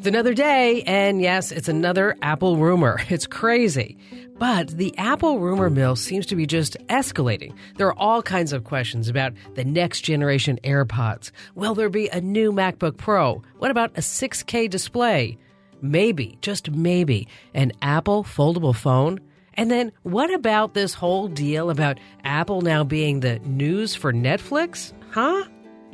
It's another day, and yes, it's another Apple rumor. It's crazy. But the Apple rumor mill seems to be just escalating. There are all kinds of questions about the next generation AirPods. Will there be a new MacBook Pro? What about a 6K display? Maybe, just maybe, an Apple foldable phone? And then what about this whole deal about Apple now being the news for Netflix? Huh?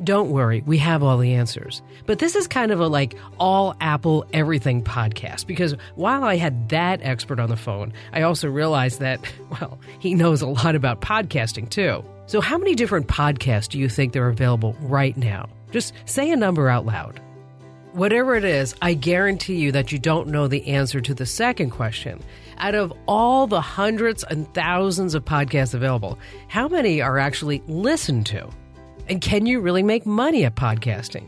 Don't worry, we have all the answers. But this is kind of a all Apple everything podcast, because while I had that expert on the phone, I also realized that, well, he knows a lot about podcasting too. So how many different podcasts do you think are available right now? Just say a number out loud. Whatever it is, I guarantee you that you don't know the answer to the second question. Out of all the hundreds and thousands of podcasts available, how many are actually listened to? And can you really make money at podcasting?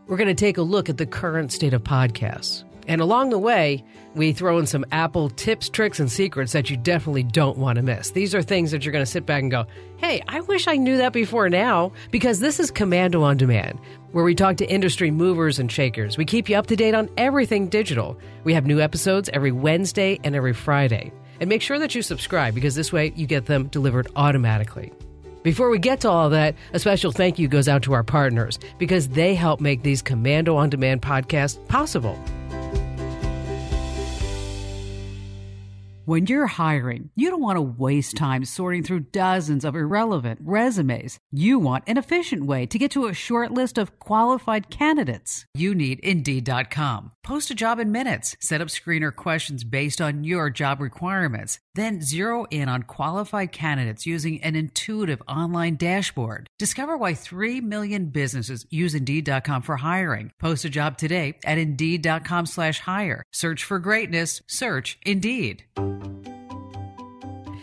We're going to take a look at the current state of podcasts. And along the way, we throw in some Apple tips, tricks, and secrets that you definitely don't want to miss. These are things that you're going to sit back and go, hey, I wish I knew that before now, because this is Commando on Demand, where we talk to industry movers and shakers. We keep you up to date on everything digital. We have new episodes every Wednesday and every Friday. And make sure that you subscribe, because this way you get them delivered automatically. Before we get to all of that, a special thank you goes out to our partners, because they help make these Commando on Demand podcasts possible. When you're hiring, you don't want to waste time sorting through dozens of irrelevant resumes. You want an efficient way to get to a short list of qualified candidates. You need Indeed.com. Post a job in minutes. Set up screener questions based on your job requirements. Then zero in on qualified candidates using an intuitive online dashboard. Discover why 3 million businesses use Indeed.com for hiring. Post a job today at Indeed.com/hire. Search for greatness. Search Indeed.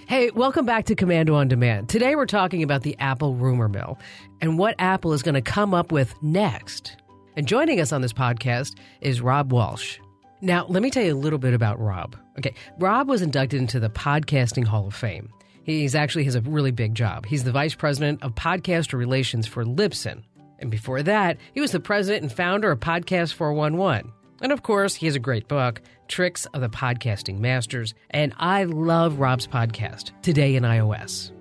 Hey, welcome back to Commando on Demand. Today we're talking about the Apple rumor mill and what Apple is going to come up with next. And joining us on this podcast is Rob Walch. Now, let me tell you a little bit about Rob. Okay, Rob was inducted into the Podcasting Hall of Fame. He actually has a really big job. He's the vice president of podcaster relations for Libsyn. And before that, he was the president and founder of Podcast 411. And of course, he has a great book, Tricks of the Podcasting Masters. And I love Rob's podcast, Today in iOS,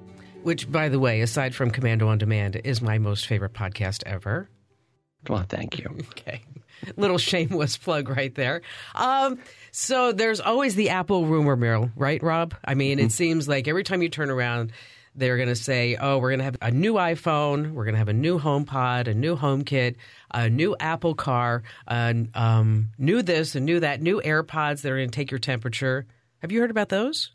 which, by the way, aside from Commando on Demand, is my most favorite podcast ever. Well, thank you. Okay. Little shameless plug right there. So there's always the Apple rumor mill, right, Rob? I mean, It seems like every time you turn around, they're going to say, oh, we're going to have a new iPhone, we're going to have a new HomePod, a new HomeKit, a new Apple car, new this and new that, new AirPods that are going to take your temperature. Have you heard about those?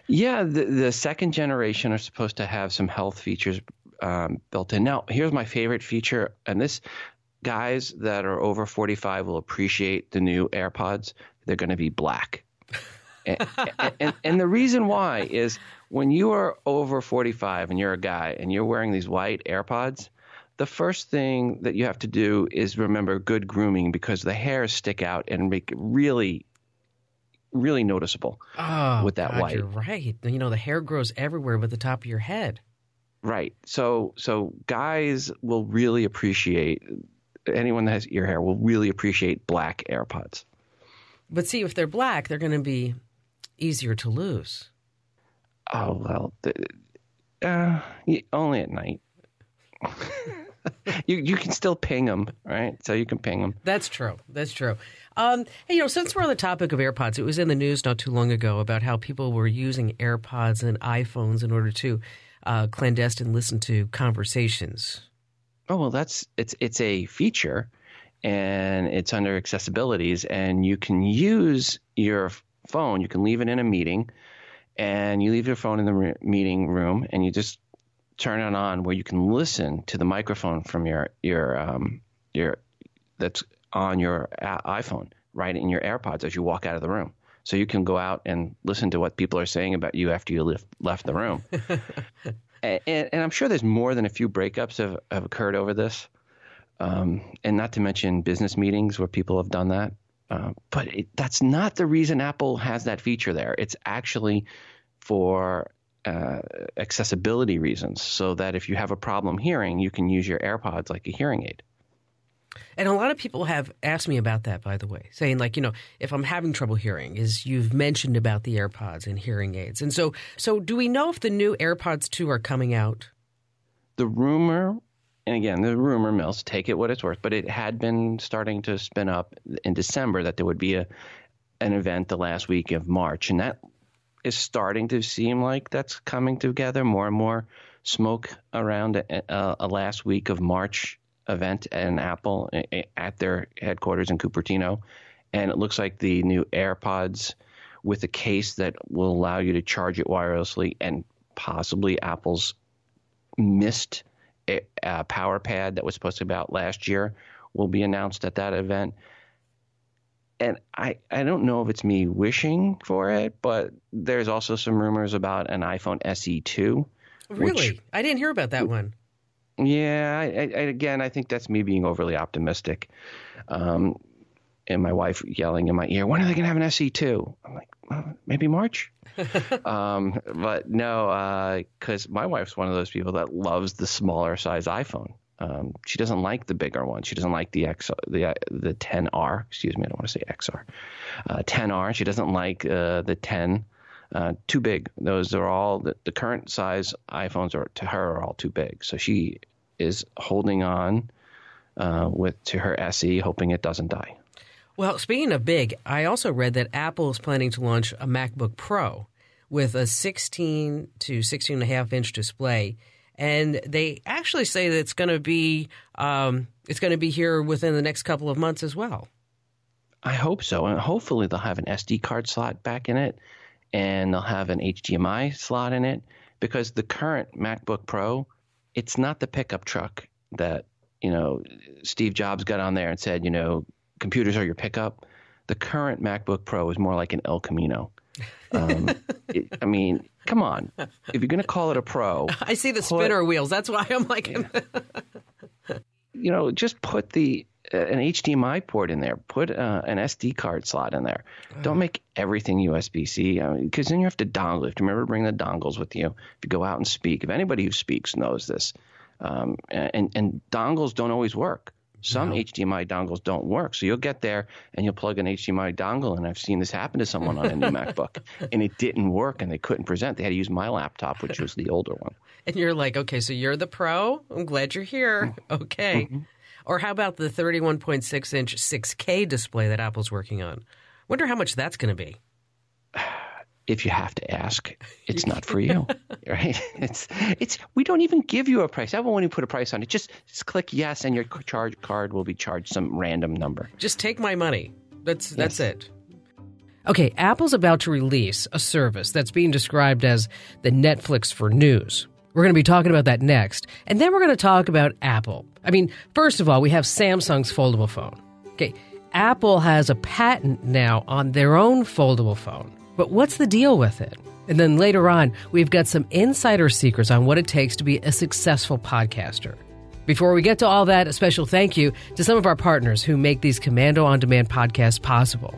Yeah, the second generation are supposed to have some health features built in. Now, here's my favorite feature, and this guys that are over 45 will appreciate the new AirPods. They're going to be black. and the reason why is when you are over 45 and you're a guy and you're wearing these white AirPods, the first thing that you have to do is remember good grooming, because the hairs stick out and make it really, really noticeable with that white. You're right. You know, the hair grows everywhere but the top of your head. Right. So guys will really appreciate, anyone that has ear hair will really appreciate black AirPods. But see, if they're black, they're going to be easier to lose. Oh, well, only at night. You can still ping them, right? So you can ping them. That's true. Hey, since we're on the topic of AirPods, it was in the news not too long ago about how people were using AirPods and iPhones in order to clandestine listen to conversations. Oh, well, it's a feature, and it's under accessibilities, and you can use your phone. You can leave it in a meeting, and you leave your phone in the meeting room, and you just turn it on where you can listen to the microphone from your that's on your iPhone, right in your AirPods as you walk out of the room. So you can go out and listen to what people are saying about you after you left the room. and I'm sure there's more than a few breakups have occurred over this. And not to mention business meetings where people have done that. But that's not the reason Apple has that feature there. It's actually for accessibility reasons, so that if you have a problem hearing, you can use your AirPods like a hearing aid. And a lot of people have asked me about that, by the way, saying like, if I'm having trouble hearing, is you've mentioned about the AirPods and hearing aids. And so do we know if the new AirPods 2 are coming out? The rumor, and again, the rumor mills, take it what it's worth, but it had been starting to spin up in December that there would be an event the last week of March. And that is starting to seem like that's coming together, more and more smoke around a last week of March event and Apple at their headquarters in Cupertino. And it looks like the new AirPods with a case that will allow you to charge it wirelessly, and possibly Apple's missed power pad that was supposed to be out last year will be announced at that event. And I don't know if it's me wishing for it, but there's also some rumors about an iPhone SE 2. Really? I didn't hear about that one. Yeah, I think that's me being overly optimistic. And my wife yelling in my ear, when are they going to have an SE2? I'm like, maybe March. But no, because my wife's one of those people that loves the smaller size iPhone. She doesn't like the bigger one. She doesn't like the 10R. Excuse me, I don't want to say XR. 10R. She doesn't like the 10. Too big. Those are all the current size iPhones to her are all too big. So she is holding on to her SE, hoping it doesn't die. Well, speaking of big, I also read that Apple is planning to launch a MacBook Pro with a 16 to 16.5 inch display, and they actually say that it's going to be here within the next couple of months as well. I hope so, and hopefully they'll have an SD card slot back in it. And they'll have an HDMI slot in it, because the current MacBook Pro, it's not the pickup truck that, Steve Jobs got on there and said, computers are your pickup. The current MacBook Pro is more like an El Camino. Come on. If you're going to call it a Pro. I see the spinner wheels. That's why I'm like. Just put an HDMI port in there. Put an SD card slot in there. Don't make everything USB-C, because then you have to dongle. You have to remember to bring the dongles with you if you go out and speak. If anybody who speaks knows this. And dongles don't always work. Some HDMI dongles don't work. So you'll get there and you'll plug an HDMI dongle, and I've seen this happen to someone on a new MacBook, and it didn't work and they couldn't present. They had to use my laptop, which was the older one. And you're like, okay, so you're the Pro? I'm glad you're here. Okay. Mm-hmm. Or how about the 31.6-inch 6K display that Apple's working on? Wonder how much that's going to be. If you have to ask, it's not for you, right? It's. We don't even give you a price. I won't even put a price on it. Just click yes, and your charge card will be charged some random number. Just take my money. That's it. Okay, Apple's about to release a service that's being described as the Netflix for news. We're going to be talking about that next. And then we're going to talk about Apple. First of all, we have Samsung's foldable phone. Okay, Apple has a patent now on their own foldable phone. But what's the deal with it? And then later on, we've got some insider secrets on what it takes to be a successful podcaster. Before we get to all that, a special thank you to some of our partners who make these Commando On Demand podcasts possible.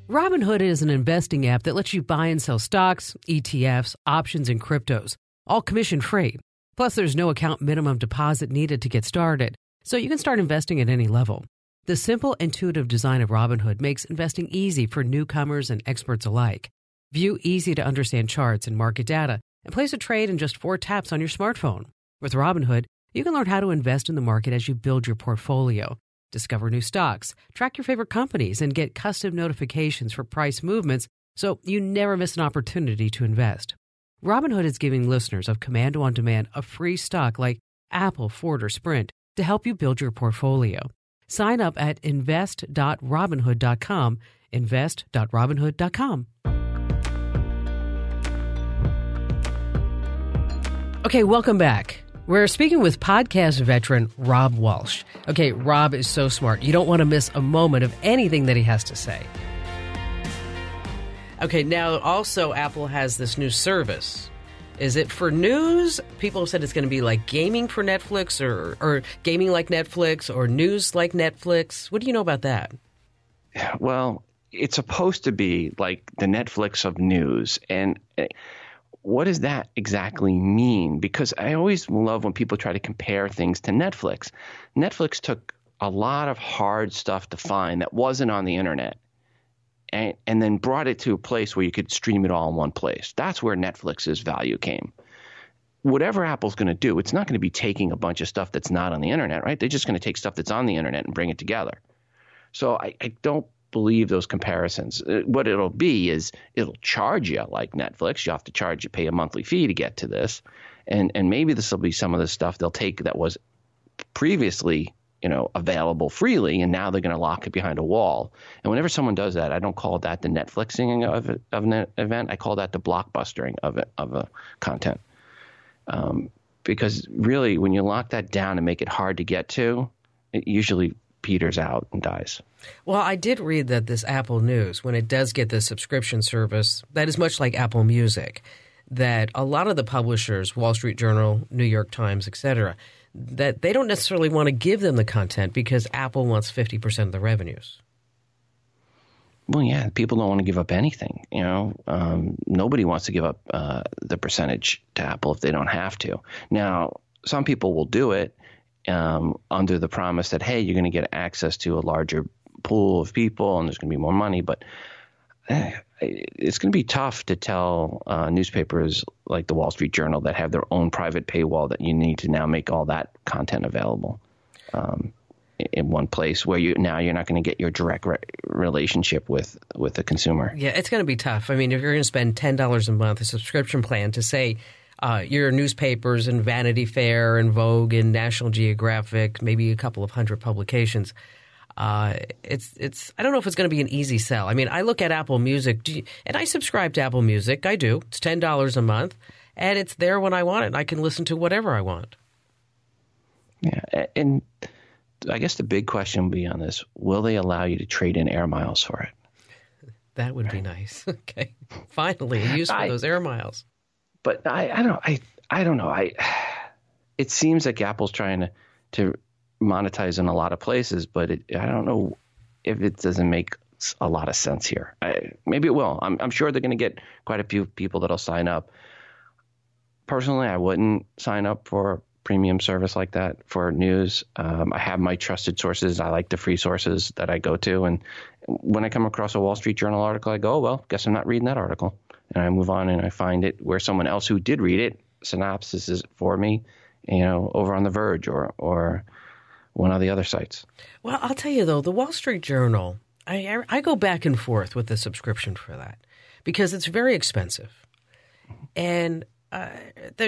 Robinhood is an investing app that lets you buy and sell stocks, ETFs, options, and cryptos, all commission-free. Plus, there's no account minimum deposit needed to get started, so you can start investing at any level. The simple, intuitive design of Robinhood makes investing easy for newcomers and experts alike. View easy-to-understand charts and market data, and place a trade in just 4 taps on your smartphone. With Robinhood, you can learn how to invest in the market as you build your portfolio. Discover new stocks, track your favorite companies, and get custom notifications for price movements so you never miss an opportunity to invest. Robinhood is giving listeners of Commando On Demand a free stock like Apple, Ford, or Sprint to help you build your portfolio. Sign up at invest.robinhood.com, invest.robinhood.com. Okay, welcome back. We're speaking with podcast veteran Rob Walch. Okay, Rob is so smart. You don't want to miss a moment of anything that he has to say. Okay, now also Apple has this new service. Is it for news? People have said it's going to be like gaming for Netflix or gaming like Netflix or news like Netflix. What do you know about that? Well, it's supposed to be like the Netflix of news. And what does that exactly mean? Because I always love when people try to compare things to Netflix. Netflix took a lot of hard stuff to find that wasn't on the internet and then brought it to a place where you could stream it all in one place. That's where Netflix's value came. Whatever Apple's going to do, it's not going to be taking a bunch of stuff that's not on the internet, right? They're just going to take stuff that's on the internet and bring it together. So I don't believe those comparisons. What it'll be is it'll charge you like Netflix. You have to pay a monthly fee to get to this. And maybe this will be some of the stuff they'll take that was previously, available freely, and now they're going to lock it behind a wall. And whenever someone does that, I don't call that the Netflixing of an event. I call that the blockbustering of a content. Because really, when you lock that down and make it hard to get to, it usually peters out and dies. Well, I did read that this Apple News, when it does get this subscription service, that is much like Apple Music, that a lot of the publishers, Wall Street Journal, New York Times, et cetera, that they don't necessarily want to give them the content because Apple wants 50% of the revenues. Well, yeah, people don't want to give up anything. Nobody wants to give up the percentage to Apple if they don't have to. Now, some people will do it under the promise that, hey, you're going to get access to a larger pool of people and there's going to be more money. But it's going to be tough to tell newspapers like the Wall Street Journal that have their own private paywall that you need to now make all that content available in one place where you're not going to get your direct relationship with the consumer. Yeah, it's going to be tough. I mean, if you're going to spend $10 a month, a subscription plan to say your newspapers and Vanity Fair and Vogue and National Geographic, maybe a couple of hundred publications, it's I don't know if it's going to be an easy sell. I mean, I look at Apple Music, and I subscribe to Apple Music. I do. It's $10 a month, and it's there when I want it. I can listen to whatever I want. Yeah, and I guess the big question will be on this: will they allow you to trade in air miles for it? That would be nice. Okay, finally a use for those air miles. But I don't know. It seems like Apple's trying to monetize in a lot of places, but I don't know if it doesn't make a lot of sense here. Maybe it will. I'm sure they're going to get quite a few people that'll sign up. Personally, I wouldn't sign up for a premium service like that for news. I have my trusted sources. I like the free sources that I go to. And when I come across a Wall Street Journal article, I go, oh, well, guess I'm not reading that article. And I move on and I find it where someone else who did read it synopsis is for me, over on The Verge or one of the other sites. Well, I'll tell you, though, the Wall Street Journal, I go back and forth with the subscription for that because it's very expensive. And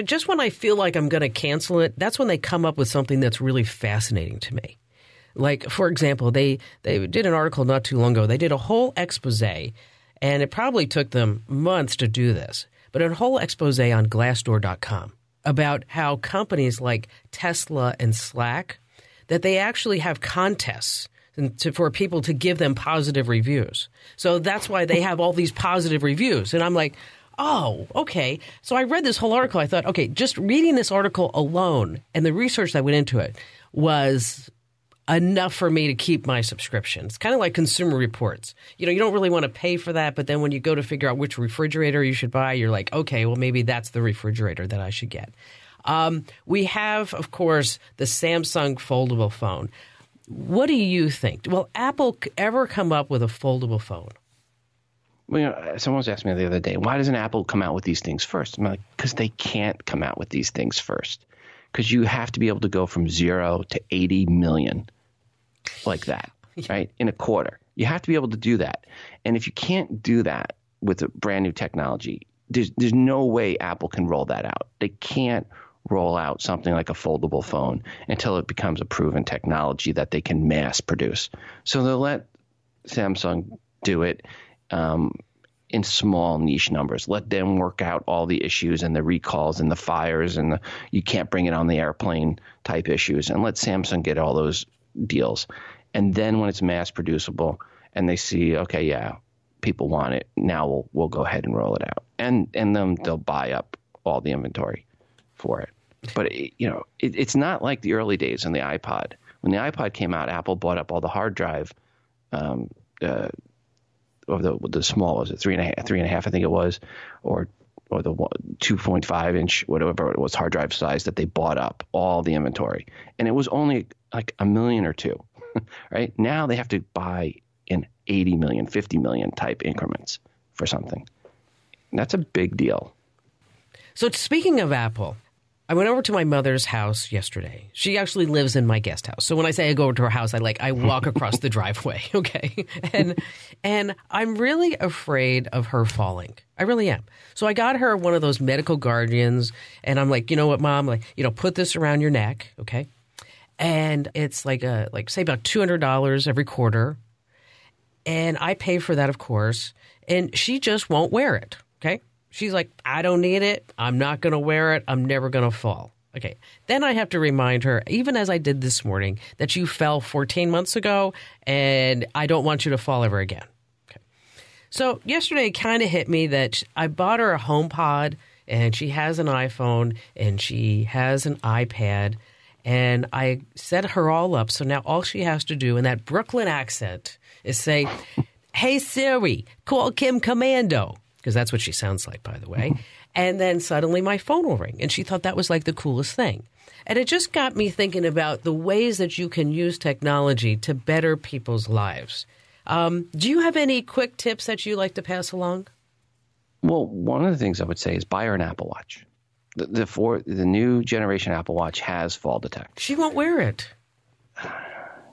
just when I feel like I'm going to cancel it, that's when they come up with something that's really fascinating to me. Like, for example, they did an article not too long ago. They did a whole expose, and it probably took them months to do this, but a whole expose on Glassdoor.com about how companies like Tesla and Slack, that they actually have contests for people to give them positive reviews. So that's why they have all these positive reviews. And I'm like, oh, okay. So I read this whole article. I thought, okay, just reading this article alone and the research that went into it was enough for me to keep my subscription. It's kind of like Consumer Reports. You don't really want to pay for that, but then when you go to figure out which refrigerator you should buy, you're like, okay, well, maybe that's the refrigerator that I should get. We have, of course, the Samsung foldable phone. What do you think? Will Apple ever come up with a foldable phone? Well, someone was asking me the other day, why doesn't Apple come out with these things first? I'm like, because they can't come out with these things first. Because you have to be able to go from 0 to 80 million like that, right, in a quarter. You have to be able to do that. And if you can't do that with a brand new technology, there's no way Apple can roll that out. They can't roll out something like a foldable phone until it becomes a proven technology that they can mass produce. So they'll let Samsung do it in small niche numbers. Let them work out all the issues and the recalls and the fires and you can't bring it on the airplane type issues, and let Samsung get all those deals. And then when it's mass producible and they see, okay, yeah, people want it, now we'll go ahead and roll it out. And then they'll buy up all the inventory for it. But it's not like the early days on the iPod. When the iPod came out, Apple bought up all the hard drive or the small, was it 3.5, I think it was, or or the 2.5 inch, whatever it was, hard drive size that they bought up, all the inventory. And it was only like $1 million or $2 million, right? Now they have to buy in 80 million, 50 million type increments for something. And that's a big deal. So speaking of Apple, I went over to my mother's house yesterday. She actually lives in my guest house. So when I say I go over to her house, I walk across the driveway, okay? And I'm really afraid of her falling. I really am. So I got her one of those medical guardians, and I'm like, you know what, Mom? Like, put this around your neck, okay? And it's say about $200 every quarter. And I pay for that, of course. And she just won't wear it, okay? She's like, I don't need it. I'm not going to wear it. I'm never going to fall. Okay. Then I have to remind her, even as I did this morning, that you fell 14 months ago, and I don't want you to fall ever again. Okay. So yesterday it kind of hit me that I bought her a HomePod, and she has an iPhone, and she has an iPad, and I set her all up. So now all she has to do in that Brooklyn accent is say, hey, Siri, call Kim Commando. Because that's what she sounds like, by the way. And then suddenly my phone will ring. And she thought that was like the coolest thing. And it just got me thinking about the ways that you can use technology to better people's lives. Do you have any quick tips that you like to pass along? Well, one of the things I would say is buy her an Apple Watch. The new generation Apple Watch has fall detection. She won't wear it.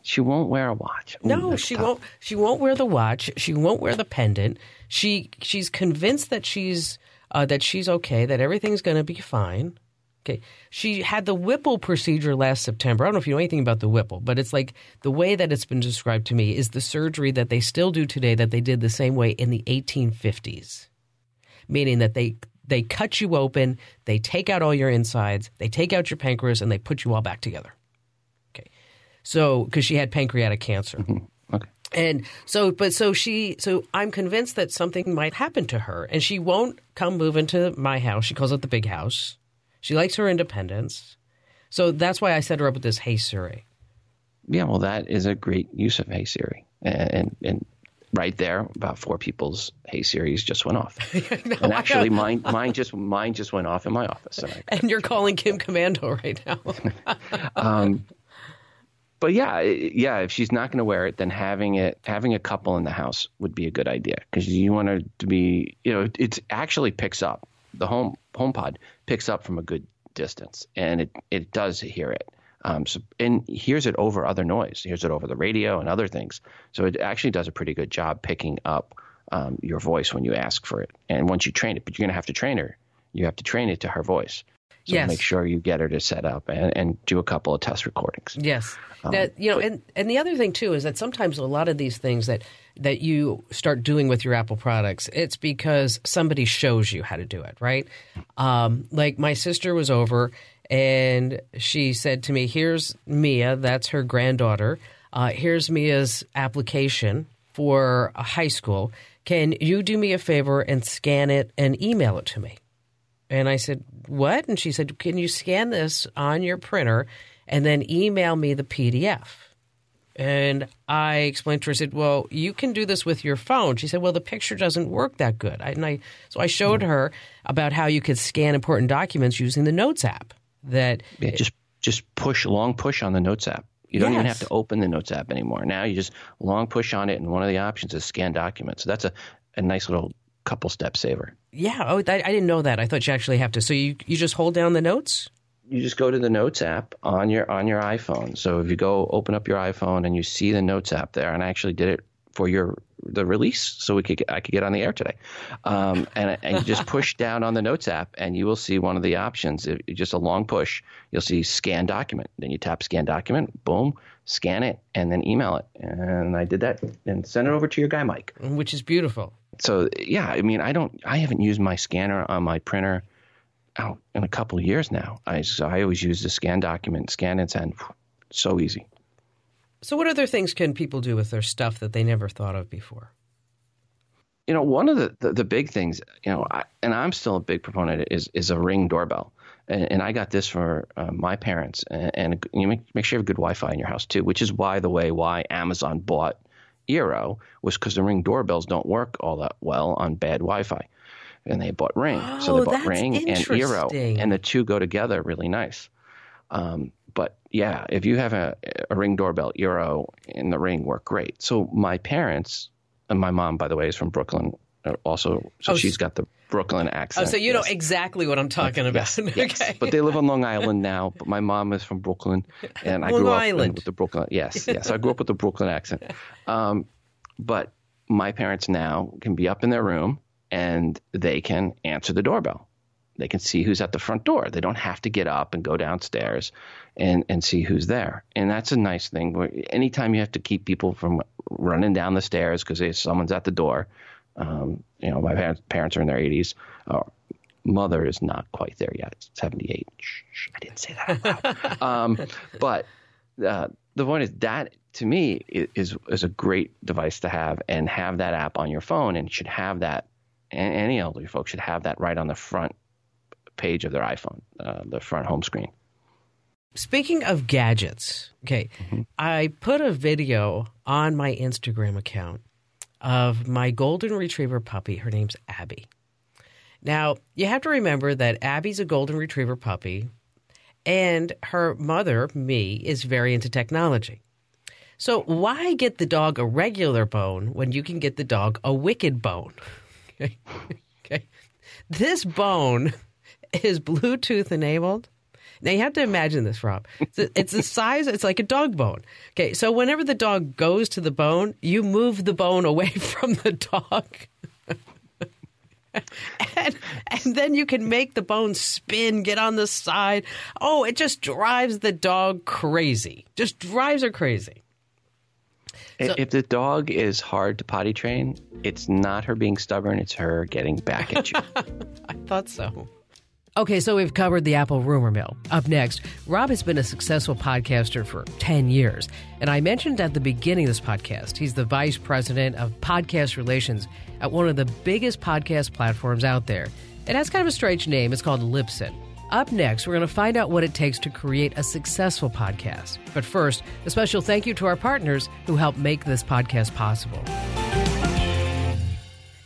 She won't wear a watch. No, she won't. She won't wear the watch. She won't wear the pendant. She's convinced that she's okay, that everything's going to be fine. Okay. She had the Whipple procedure last September. I don't know if you know anything about the Whipple, but it's like the way that it's been described to me is the surgery that they still do today that they did the same way in the 1850s, meaning that they cut you open, they take out all your insides, they take out your pancreas, and they put you all back together. So, because she had pancreatic cancer. Mm-hmm. Okay. And so I'm convinced that something might happen to her, and she won't come move into my house. She calls it the big house. She likes her independence. So that's why I set her up with this Hey Siri. Yeah, well, that is a great use of Hey Siri. And right there, about 4 people's Hey Siris just went off. No, and actually, mine just went off in my office. And you're calling Kim Commando right now. But yeah, if she's not going to wear it, then having a couple in the house would be a good idea, because you want her to be, it actually picks up. The HomePod picks up from a good distance, and it does hear it. And hears it over other noise, hears it over the radio and other things. So it actually does a pretty good job picking up your voice when you ask for it. And once you train it, but you're going to have to train her. You have to train it to her voice. So yes. Make sure you get her to set up and do a couple of test recordings. Yes. And the other thing, too, is that sometimes a lot of these things that you start doing with your Apple products, it's because somebody shows you how to do it, right? Like my sister was over and she said to me, here's Mia, that's her granddaughter. Here's Mia's application for a high school. Can you do me a favor and scan it and email it to me? And I said, what? And she said, can you scan this on your printer and then email me the PDF? And I explained to her, I said, well, you can do this with your phone. She said, well, the picture doesn't work that good. So I showed her about how you could scan important documents using the Notes app. Just long push on the Notes app. You don't even have to open the Notes app anymore. Now you just long push on it, and one of the options is scan documents. So that's a nice little couple step saver. Yeah. Oh, I didn't know that. I thought you actually have to. So you just hold down the Notes? You just go to the Notes app on your iPhone. So if you go open up your iPhone and you see the Notes app there, and I actually did it for the release so I could get on the air today. And you just push down on the Notes app and you will see one of the options. Just a long push. You'll see scan document. Then you tap scan document, boom, scan it, and then email it. And I did that and send it over to your guy, Mike. Which is beautiful. So yeah, I mean, I haven't used my scanner on my printer in a couple of years now. I always use the scan document, scan and send. So easy. So what other things can people do with their stuff that they never thought of before? One of the big things, and I'm still a big proponent, is a Ring doorbell. And I got this for my parents. And you make sure you have good Wi-Fi in your house too, which is why Amazon bought Eero, was because the Ring doorbells don't work all that well on bad Wi-Fi. and they bought Ring. Oh, So they bought that's Ring and Eero, interesting. and the two go together really nice. But yeah, if you have a Ring doorbell, Eero and the Ring work great. So my parents, and my mom, by the way, is from Brooklyn also. So she's got the Brooklyn accent. Oh, so you know exactly what I'm talking about. Yes, yes. Okay. But they live on Long Island now. But my mom is from Brooklyn, and I grew up with the Brooklyn. Yes, yes. I grew up with the Brooklyn accent. But my parents now can be up in their room and they can answer the doorbell. They can see who's at the front door. They don't have to get up and go downstairs and see who's there. And that's a nice thing. Anytime you have to keep people from running down the stairs because someone's at the door. My parents are in their 80s. Mother is not quite there yet. 78. Shh, I didn't say that out loud. But the point is that, to me, is a great device to have, and have that app on your phone, and should have that. And any elderly folks should have that right on the front page of their iPhone, the front home screen. Speaking of gadgets, okay, I put a video on my Instagram account of my golden retriever puppy. Her name's Abby. Now, you have to remember that Abby's a golden retriever puppy, and her mother, me, is very into technology. So why get the dog a regular bone when you can get the dog a wicked bone? Okay. This bone is Bluetooth enabled. Now, you have to imagine this, Rob. It's the size, it's like a dog bone. Okay, so whenever the dog goes to the bone, you move the bone away from the dog. and then you can make the bone spin, get on the side. Oh, it just drives the dog crazy. Just drives her crazy. So, if the dog is hard to potty train, it's not her being stubborn, it's her getting back at you. I thought so. Okay, so we've covered the Apple rumor mill. Up next, Rob has been a successful podcaster for 10 years. And I mentioned at the beginning of this podcast, he's the vice president of podcast relations at one of the biggest podcast platforms out there. It has kind of a strange name. It's called Libsyn. Up next, we're going to find out what it takes to create a successful podcast. But first, a special thank you to our partners who help make this podcast possible.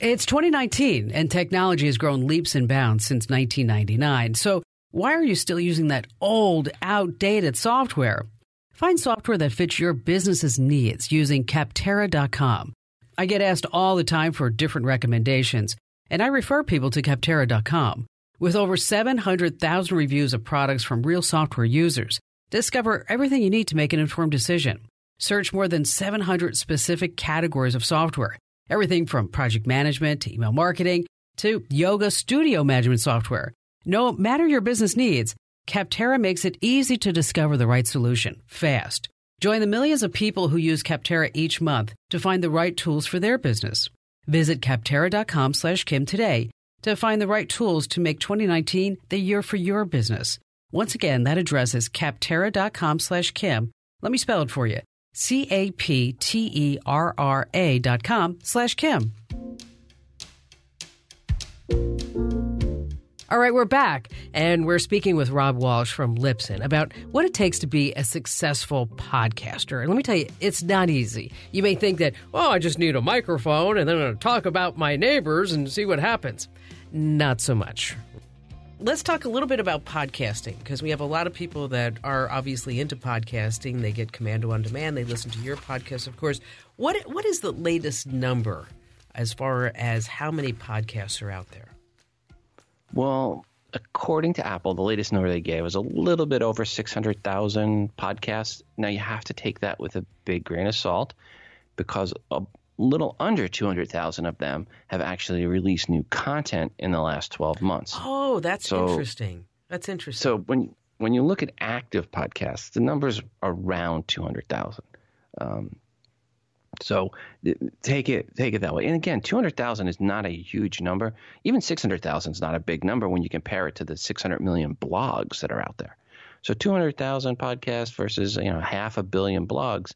It's 2019, and technology has grown leaps and bounds since 1999. So why are you still using that old, outdated software? Find software that fits your business's needs using Capterra.com. I get asked all the time for different recommendations, and I refer people to Capterra.com. With over 700,000 reviews of products from real software users, discover everything you need to make an informed decision. Search more than 700 specific categories of software. Everything from project management to email marketing to yoga studio management software. No matter your business needs, Capterra makes it easy to discover the right solution fast. Join the millions of people who use Capterra each month to find the right tools for their business. Visit Capterra.com/Kim today to find the right tools to make 2019 the year for your business. Once again, that address is Capterra.com/Kim. Let me spell it for you. Capterra.com/Kim. All right, we're back, and we're speaking with Rob Walch from Libsyn about what it takes to be a successful podcaster. And let me tell you, it's not easy. You may think that, I just need a microphone and then I'm going to talk about my neighbors and see what happens. Not so much. Let's talk a little bit about podcasting, because we have a lot of people that are obviously into podcasting. They get Commando on Demand. They listen to your podcast, of course. What is the latest number as far as how many podcasts are out there? Well, according to Apple, the latest number they gave was a little bit over 600,000 podcasts. Now, you have to take that with a big grain of salt, because a little under 200,000 of them have actually released new content in the last 12 months. Oh, that's interesting. That's interesting. So when you look at active podcasts, the numbers are around 200,000. So take it that way. And again, 200,000 is not a huge number. Even 600,000 is not a big number when you compare it to the 600 million blogs that are out there. So 200,000 podcasts versus 500 million blogs,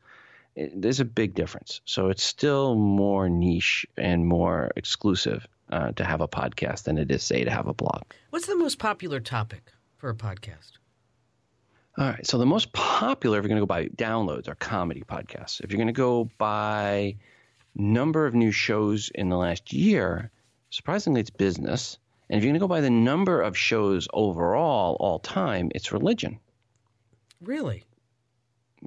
there's a big difference. So it's still more niche and more exclusive to have a podcast than it is, say, to have a blog. What's the most popular topic for a podcast? All right. So the most popular, if you're going to go by downloads, are comedy podcasts. If you're going to go by number of new shows in the last year, Surprisingly, it's business. And if you're going to go by the number of shows overall, all time, it's religion. Really?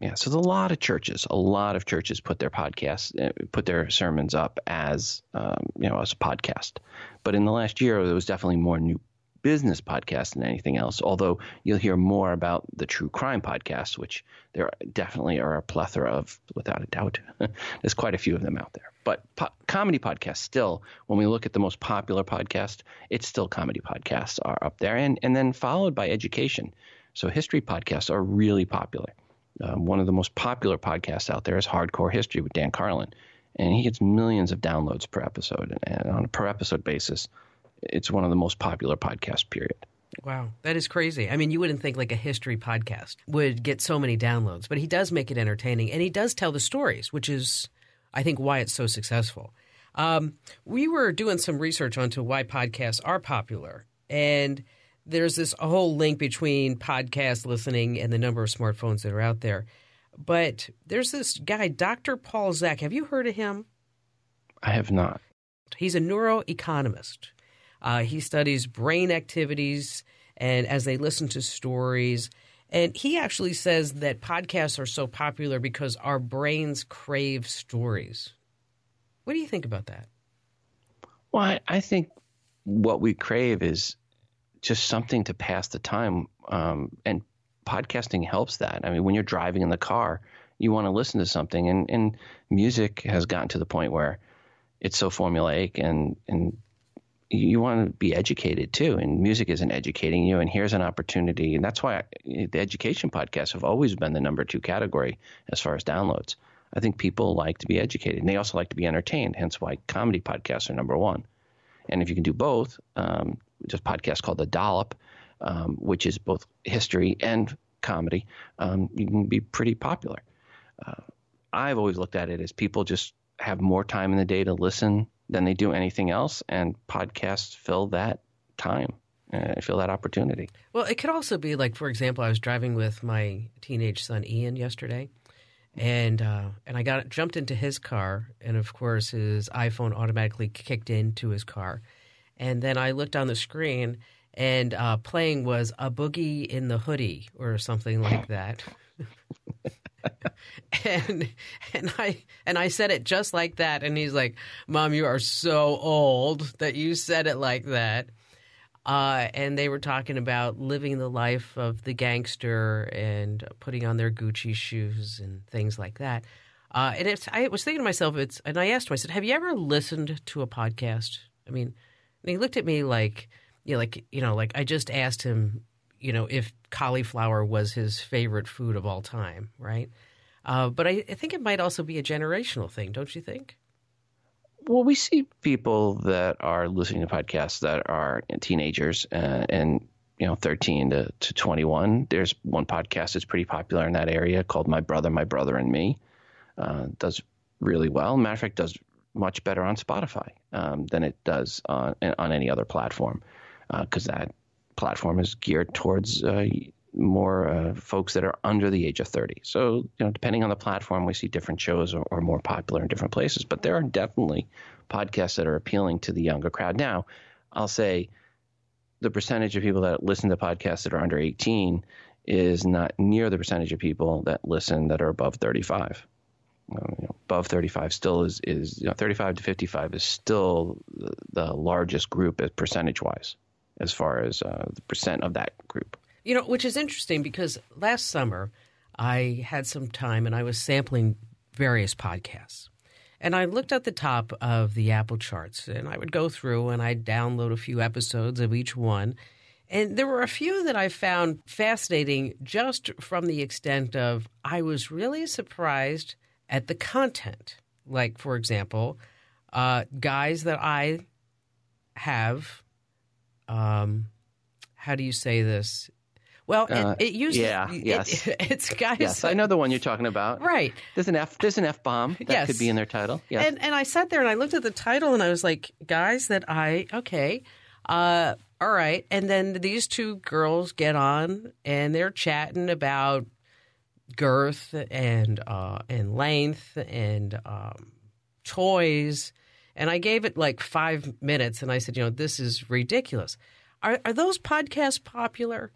Yeah. So there's a lot of churches put their podcasts, put their sermons up as, as a podcast. But in the last year, there was definitely more new business podcasts than anything else. Although you'll hear more about the true crime podcasts, which there definitely are a plethora of, without a doubt. There's quite a few of them out there. But comedy podcasts still, when we look at the most popular podcast, it's still comedy podcasts are up there, and then followed by education. So history podcasts are really popular. One of the most popular podcasts out there is Hardcore History with Dan Carlin, and he gets millions of downloads per episode. And on a per episode basis, it's one of the most popular podcasts, period. Wow, that is crazy. I mean, you wouldn't think like a history podcast would get so many downloads, but he does make it entertaining, and he does tell the stories, which is, I think, why it's so successful. We were doing some research onto why podcasts are popular, and there's this whole link between podcast listening and the number of smartphones that are out there. But there's this guy, Dr. Paul Zak. Have you heard of him? I have not. He's a neuroeconomist. He studies brain activities and as they listen to stories. And he actually says that podcasts are so popular because our brains crave stories. What do you think about that? Well, I think what we crave is just something to pass the time. And podcasting helps that. I mean, when you're driving in the car, you want to listen to something. And music has gotten to the point where it's so formulaic and you want to be educated too, and music isn't educating you. And here's an opportunity, and that's why the education podcasts have always been the number 2 category as far as downloads. I think people like to be educated, and they also like to be entertained. Hence why comedy podcasts are number 1. And if you can do both, just a podcast called The Dollop, which is both history and comedy, you can be pretty popular. I've always looked at it as people just have more time in the day to listen than they do anything else, and podcasts fill that time, fill that opportunity. Well, it could also be like, for example, I was driving with my teenage son Ian yesterday, and I jumped into his car, and of course his iPhone automatically kicked into his car, and then I looked on the screen, and playing was A Boogie in the Hoodie or something like that. And I said it just like that, and he's like, "Mom, you are so old that you said it like that." And they were talking about living the life of the gangster and putting on their Gucci shoes and things like that. And I was thinking to myself, and I asked him, I said, "Have you ever listened to a podcast?" I mean, and he looked at me like I just asked him, if cauliflower was his favorite food of all time, right? But I think it might also be a generational thing, don't you think? Well, we see people that are listening to podcasts that are teenagers and 13 to 21. There's one podcast that's pretty popular in that area called My Brother and Me. Does really well. Matter of fact, does much better on Spotify than it does on any other platform, because that platform is geared towards more folks that are under the age of 30. So, depending on the platform, we see different shows are more popular in different places. But there are definitely podcasts that are appealing to the younger crowd. Now, I'll say the percentage of people that listen to podcasts that are under 18 is not near the percentage of people that listen that are above 35. Above 35 still is 35 to 55 is still the largest group percentage-wise as far as the percent of that group. Which is interesting because last summer I had some time and I was sampling various podcasts. And I looked at the top of the Apple charts and I would go through and I'd download a few episodes of each one. And there were a few that I found fascinating just from the extent of I was really surprised at the content. Like, for example, guys that I have, how do you say this? Well, it uses yes. It's guys. Yes, I know the one you're talking about. Right. There's an F-bomb that could be in their title. Yes. And I sat there and I looked at the title and I was like, guys that all right. And then these two girls get on and they're chatting about girth and length and toys. And I gave it like 5 minutes, and I said, this is ridiculous. Are those podcasts popular?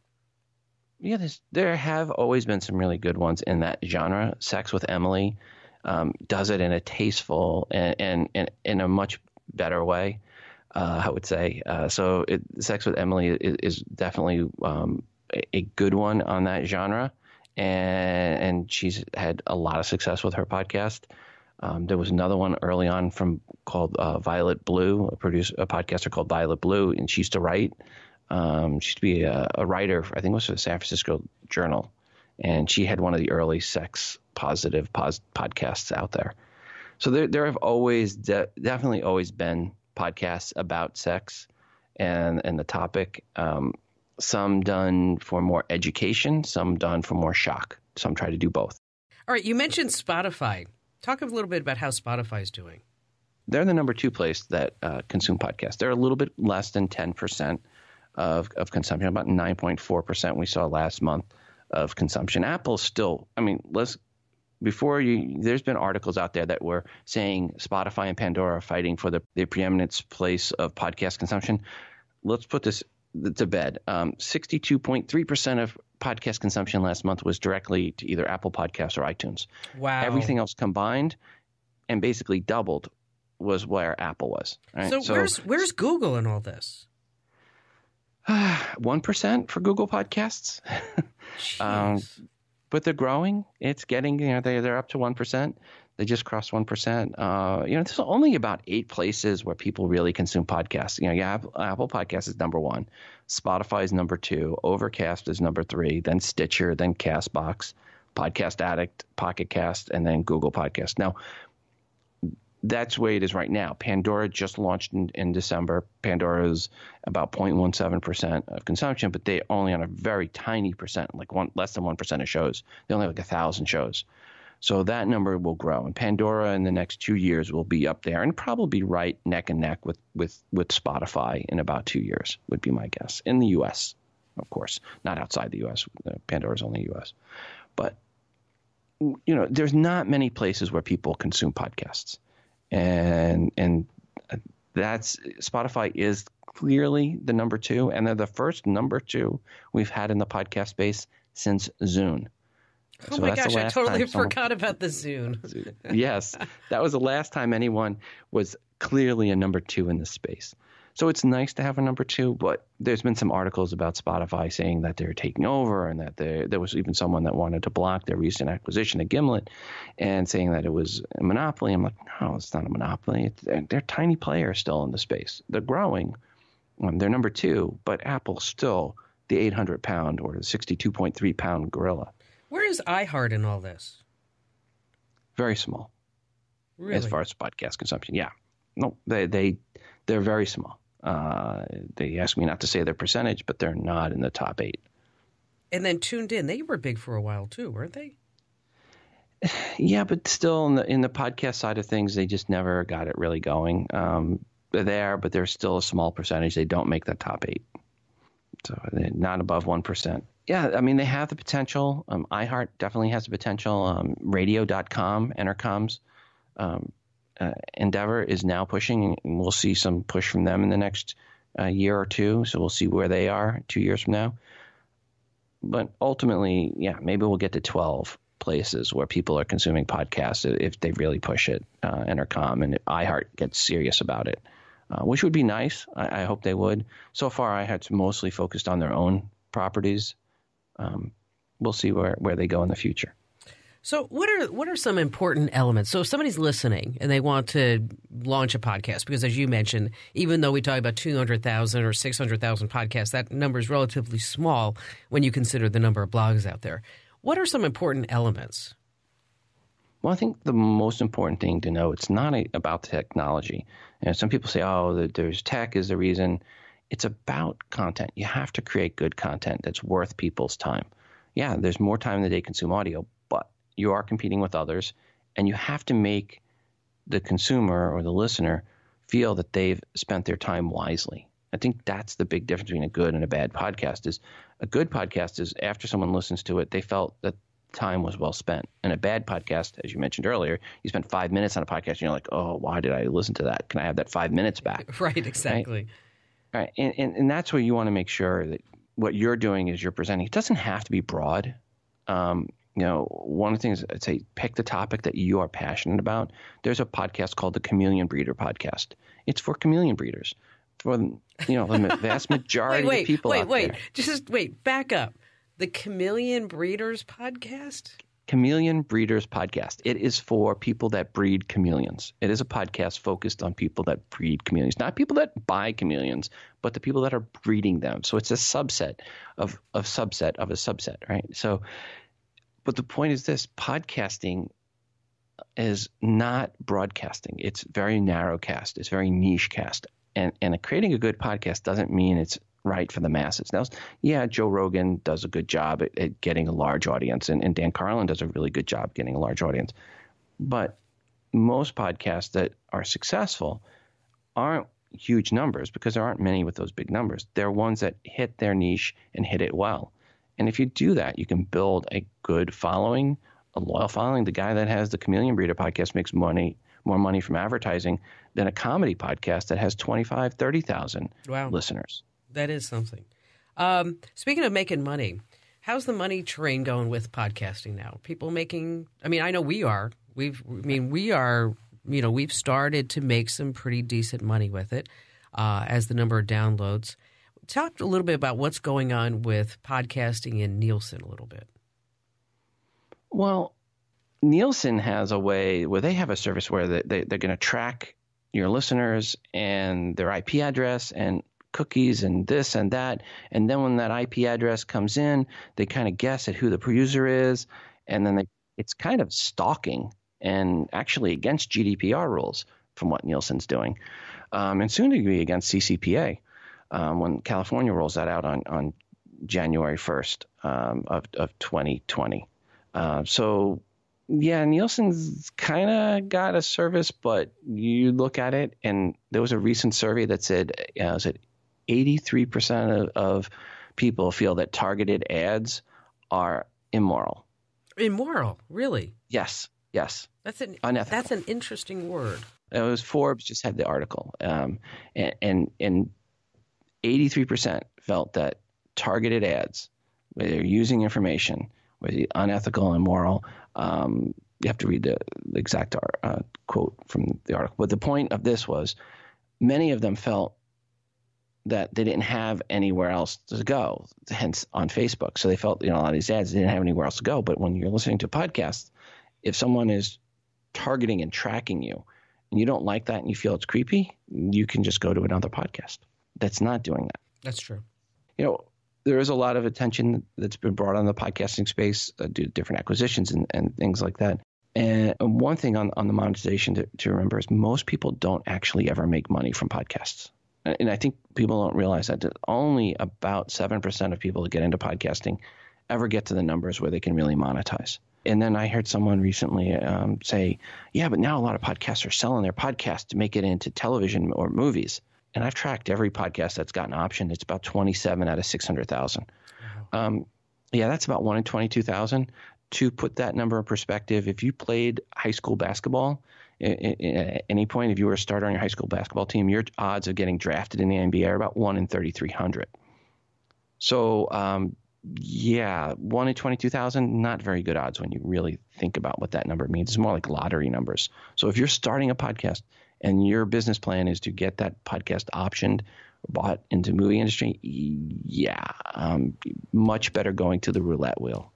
Yeah, there have always been some really good ones in that genre. Sex with Emily does it in a tasteful and in a much better way, I would say. So Sex with Emily is definitely a good one on that genre, and she's had a lot of success with her podcast. There was another one early on called Violet Blue, a podcaster called Violet Blue, and she used to write. She used to be a writer, I think it was for the San Francisco Journal, and she had one of the early sex positive podcasts out there. So there have always definitely always been podcasts about sex and the topic. Some done for more education, some done for more shock. Some try to do both. All right, you mentioned Spotify. Talk a little bit about how Spotify is doing. They're the number 2 place that consume podcasts. They're a little bit less than 10% of consumption, about 9.4% we saw last month of consumption. Apple's still, there's been articles out there that were saying Spotify and Pandora are fighting for the preeminence place of podcast consumption. Let's put this to bed. 62.3% of podcast consumption last month was directly to either Apple Podcasts or iTunes. Wow. Everything else combined and basically doubled was where Apple was. Right? So where's Google in all this? 1% for Google Podcasts. But they're growing. It's getting, they're up to 1%. They just crossed 1%. There's only about 8 places where people really consume podcasts. Apple Podcasts is number 1. Spotify is number 2. Overcast is number 3. Then Stitcher, then Castbox, Podcast Addict, Pocket Cast, and then Google Podcast. Now, that's where it is right now. Pandora just launched in December. Pandora is about 0.17% of consumption, but they're only on a very tiny percent, less than 1% of shows. They only have 1,000 shows. So that number will grow. And Pandora in the next 2 years will be up there and probably right neck and neck with Spotify in about 2 years, would be my guess. In the U.S., of course, not outside the U.S. Pandora is only U.S. But, there's not many places where people consume podcasts. And that's Spotify is clearly the number 2, and they're the first number 2 we've had in the podcast space since Zune. Oh my gosh, I totally forgot about the Zune. Yes, that was the last time anyone was clearly a number 2 in this space. So it's nice to have a number 2, but there's been some articles about Spotify saying that they're taking over and that there was even someone that wanted to block their recent acquisition of Gimlet and saying that it was a monopoly. I'm like, no, it's not a monopoly. They're tiny players still in the space. They're growing. They're number 2, but Apple's still the 800-pound or the 62.3-pound gorilla. Where is iHeart in all this? Very small. Really? As far as podcast consumption. Yeah. No, they're very small. They asked me not to say their percentage, but they're not in the top 8. And then Tuned In, they were big for a while too, weren't they? Yeah, but still in the podcast side of things, they just never got it really going. They're there, but they're still a small percentage. They don't make the top 8. So they're not above 1%. Yeah, they have the potential. iHeart definitely has the potential. Radio.com, Entercom's endeavor is now pushing, and we'll see some push from them in the next year or 2. So we'll see where they are 2 years from now. But ultimately, yeah, maybe we'll get to 12 places where people are consuming podcasts if they really push it, Entercom, and iHeart gets serious about it, which would be nice. I hope they would. So far, iHeart's mostly focused on their own properties. We'll see where they go in the future. So what are some important elements? So if somebody's listening and they want to launch a podcast, because as you mentioned, even though we talk about 200,000 or 600,000 podcasts, that number is relatively small when you consider the number of blogs out there. What are some important elements? Well, I think the most important thing to know, it's not about technology. Some people say, there's tech is the reason. It's about content. You have to create good content that's worth people's time. Yeah, there's more time than they consume audio, but you are competing with others, and you have to make the consumer or the listener feel that they've spent their time wisely. I think that's the big difference between a good and a bad podcast. Is a good podcast is after someone listens to it, they felt that time was well spent. And a bad podcast, as you mentioned earlier, you spend 5 minutes on a podcast and you're like, oh, why did I listen to that? Can I have that 5 minutes back? Right, exactly. Right. And that's where you want to make sure that what you're doing is you're presenting. It doesn't have to be broad. One of the things I'd say, pick the topic that you are passionate about. There's a podcast called the Chameleon Breeder Podcast. It's for chameleon breeders. For the vast majority of people out there. Just wait, back up. The Chameleon Breeders Podcast? Chameleon Breeders Podcast. It is for people that breed chameleons. It is a podcast focused on people that breed chameleons, not people that buy chameleons, but the people that are breeding them. So it's a subset of a subset, right? So, but the point is this: podcasting is not broadcasting. It's very narrow cast. It's very niche cast. And creating a good podcast doesn't mean it's right for the masses. Now, yeah, Joe Rogan does a good job at getting a large audience, and Dan Carlin does a really good job getting a large audience. But most podcasts that are successful aren't huge numbers because there aren't many with those big numbers. They're ones that hit their niche and hit it well. And if you do that, you can build a good following, a loyal following. The guy that has the Chameleon Breeder podcast makes more money from advertising than a comedy podcast that has 25,000, 30,000 listeners. That is something. Speaking of making money, how's the money train going with podcasting now? People making, I know we are. We've started to make some pretty decent money with it as the number of downloads. Talk a little bit about what's going on with podcasting in Nielsen a little bit. Well, Nielsen has a way where they have a service where they're going to track your listeners and their IP address and cookies and this and that. And then when that IP address comes in, they kind of guess at who the user is. And then it's kind of stalking and actually against GDPR rules from what Nielsen's doing. And soon to be against CCPA when California rolls that out on January 1st of 2020. So yeah, Nielsen's kind of got a service, but you look at it, and there was a recent survey that said, 83% of people feel that targeted ads are immoral. Immoral, really? Yes. That's unethical. That's an interesting word. It was Forbes just had the article, and 83% felt that targeted ads, where they're using information, whether it's unethical and immoral. You have to read the exact quote from the article. But the point of this was many of them felt that they didn't have anywhere else to go, hence on Facebook. So they felt, a lot of these ads, they didn't have anywhere else to go. But when you're listening to podcasts, if someone is targeting and tracking you and you don't like that and you feel it's creepy, you can just go to another podcast that's not doing that. That's true. There is a lot of attention that's been brought on the podcasting space due to different acquisitions and things like that. And one thing on the monetization to remember is most people don't actually ever make money from podcasts. And I think people don't realize that only about 7% of people that get into podcasting ever get to the numbers where they can really monetize. And then I heard someone recently say, yeah, but now a lot of podcasts are selling their podcast to make it into television or movies. And I've tracked every podcast that's gotten optioned. It's about 27 out of 600,000. Wow. That's about 1 in 22,000. To put that number in perspective, if you played high school basketball at any point, if you were a starter on your high school basketball team, your odds of getting drafted in the NBA are about 1 in 3,300. So, 1 in 22,000, not very good odds when you really think about what that number means. It's more like lottery numbers. So if you're starting a podcast and your business plan is to get that podcast optioned, bought into the movie industry, much better going to the roulette wheel.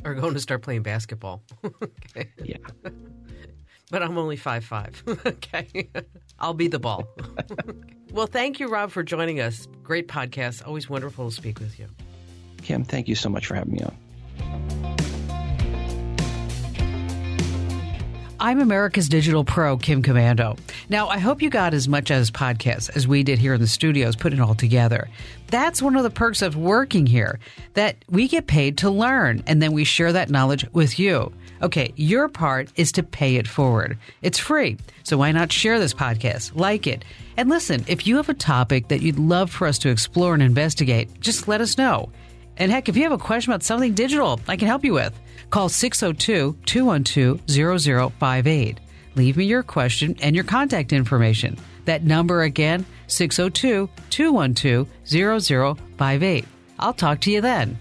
Or going to start playing basketball. Okay. Yeah. But I'm only 5'5". Okay. I'll be the ball. Well, thank you, Rob, for joining us. Great podcast. Always wonderful to speak with you. Kim, thank you so much for having me on. I'm America's Digital Pro, Kim Commando. Now, I hope you got as much as podcasts as we did here in the studios, putting it all together. That's one of the perks of working here, that we get paid to learn, and then we share that knowledge with you. Okay, your part is to pay it forward. It's free, so why not share this podcast, like it? And listen, if you have a topic that you'd love for us to explore and investigate, just let us know. And heck, if you have a question about something digital I can help you with, call 602-212-0058. Leave me your question and your contact information. That number again, 602-212-0058. I'll talk to you then.